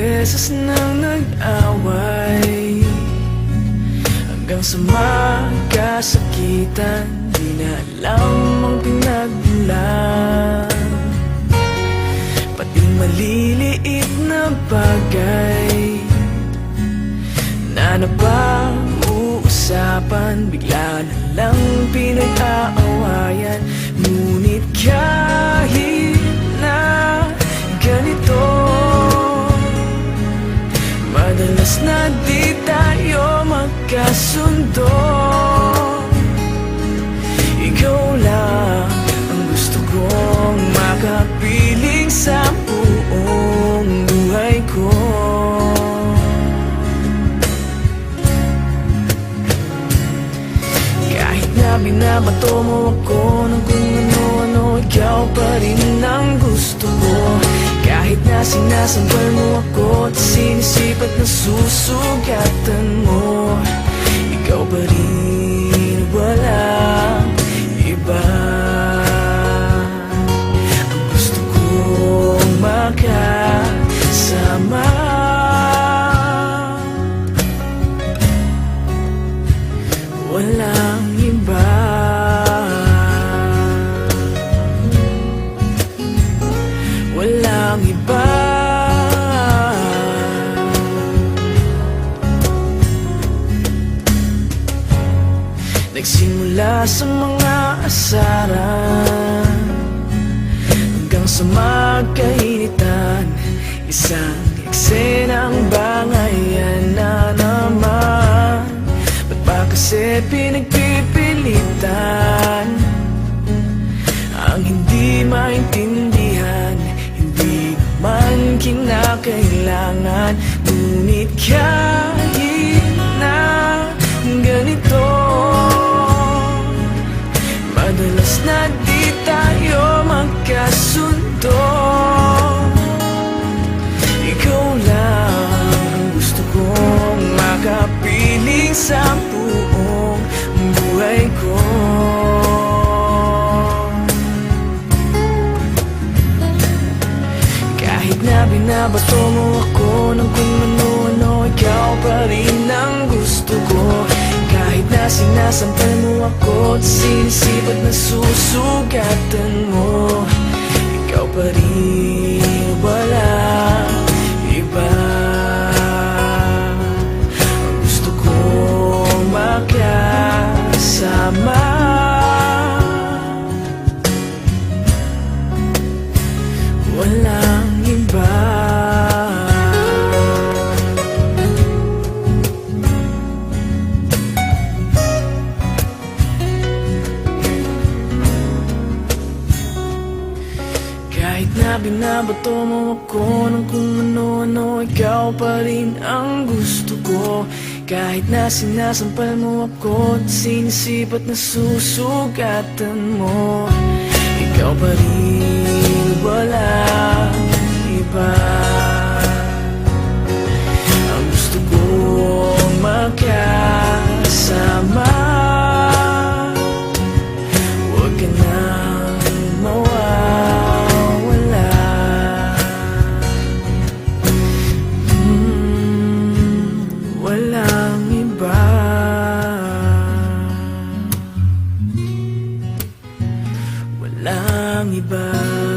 beses nang nag-away, hanggang sa magkasakitan, di na alam ang pinagmulan. Pati maliliit na bagay na napag-uusapan, bigla na lang pinag-aawayan. Ngunit kahit na ganito, madalas na di tayo magkasundo. Ikaw lang ang gusto kong makapiling sa buong buhay ko. Kahit na binabato mo ako ng kung ano-ano, ikaw pa rin ang gusto ko. Kahit na sinasampal mo ako at sinisipat na susugatan mo, ikaw pa rin, walang iba. Ang gusto kong makasama, walang iba. Walang iba. Nagsimula sa mga asaran, hanggang sa magkainitan, isang eksenang bangayan na naman. Ba't ba kasi pinagpipilitan ang hindi maintindihan? Hindi naman kinakailangan. Ngunit kahit na ganito, madalas na di tayo magkasundo. Ikaw lang ang gusto kong makapiling sa buong buhay ko. Kahit na binabato mo ako ng kung ano-ano, ikaw pa rin ang gusto ko. Kahit na sinasampal mo ako at sinisipat na susugatan mo, ikaw pa rin, walang iba. Ang gusto kong makasama, walang iba. Kahit na binabato mo ako ng kung ano-ano, ikaw pa rin ang gusto ko. Kahit na sinasampal mo ako at sinisipat na susugatan mo, ikaw pa rin, walang iba. Ang gusto kong makasama, huwag ka nang mawawala. Walang iba. Walang iba.